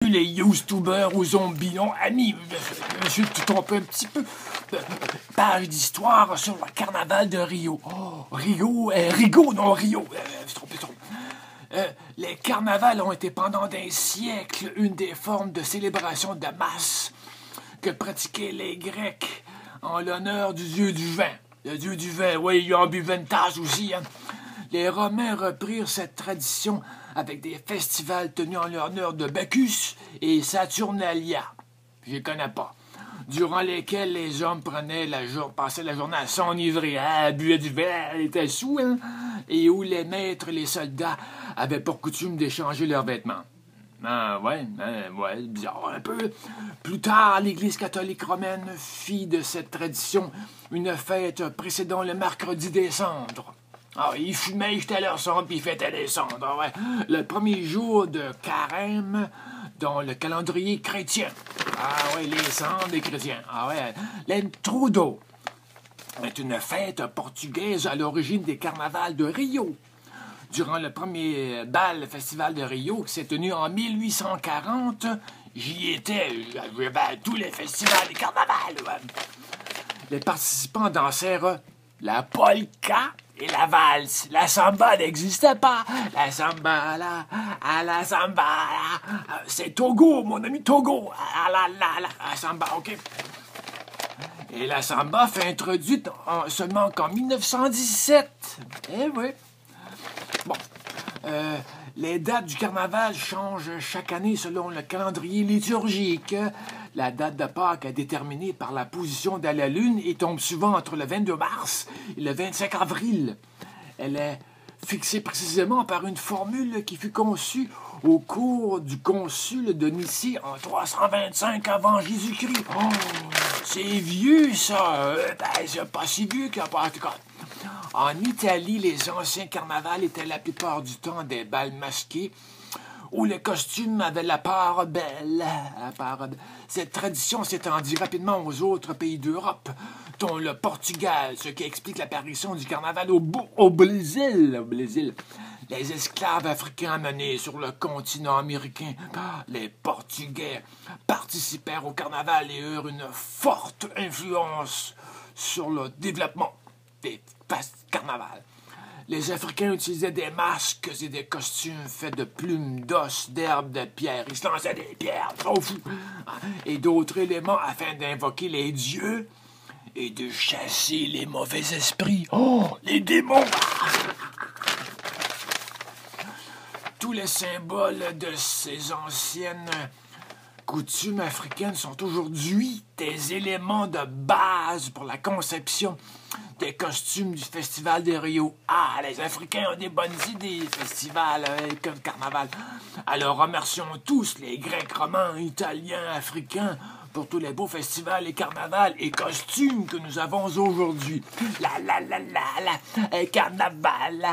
les YouTubers aux zombies, non, amis, je me suis trompé un petit peu. Page d'histoire sur le carnaval de Rio. Oh, Rigaud, non, Rio. Je me suis trompé. Les carnavals ont été pendant des siècles une des formes de célébration de masse que pratiquaient les Grecs en l'honneur du dieu du vin. Le dieu du vin, oui, il en buvait une tasse aussi. Hein. Les Romains reprirent cette tradition avec des festivals tenus en l'honneur de Bacchus et Saturnalia. Je les connais pas. Durant lesquels les hommes passaient la journée à s'enivrer, buvaient du vin, étaient sous, hein, et où les maîtres et les soldats avaient pour coutume d'échanger leurs vêtements. Ouais, bizarre un peu. Plus tard, l'Église catholique romaine fit de cette tradition une fête précédant le mercredi des cendres. Ils fumaient, ils jetaient leur cendres, puis ils fêtaient les cendres. Ouais. Le premier jour de carême dans le calendrier chrétien. Les cendres des chrétiens. L'Intrudo est une fête portugaise à l'origine des carnavals de Rio. Durant le premier festival de Rio, qui s'est tenu en 1840, j'y étais. J'avais à tous les festivals des carnavals. Ouais. Les participants dansèrent la polka et la valse. La samba n'existait pas. La samba, la samba, c'est Togo, mon ami Togo. La samba, OK. Et la samba fut introduite seulement qu'en 1917. Oui. Bon. Les dates du carnaval changent chaque année selon le calendrier liturgique. La date de Pâques est déterminée par la position de la Lune et tombe souvent entre le 22 mars et le 25 avril. Elle est fixée précisément par une formule qui fut conçue au cours du concile de Nicée en 325 avant Jésus-Christ. C'est vieux, ça. C'est pas si vieux qu'en tout cas. En Italie, les anciens carnavals étaient la plupart du temps des bals masqués où les costumes avaient la part belle. Cette tradition s'étendit rapidement aux autres pays d'Europe, dont le Portugal, ce qui explique l'apparition du carnaval au Brésil. Les esclaves africains amenés sur le continent américain, les Portugais, participèrent au carnaval et eurent une forte influence sur le développement des carnavals. Les Africains utilisaient des masques et des costumes faits de plumes d'os, d'herbes, de pierres. Ils se lançaient des pierres, trop fous. Et d'autres éléments afin d'invoquer les dieux et de chasser les mauvais esprits. Les démons! Tous les symboles de ces anciennes coutumes africaines sont aujourd'hui des éléments de base pour la conception des costumes du Festival de Rio. Les Africains ont des bonnes idées, festivals comme carnaval. Alors remercions tous les Grecs, Romains, Italiens, Africains pour tous les beaux festivals et carnavals et costumes que nous avons aujourd'hui. Carnaval,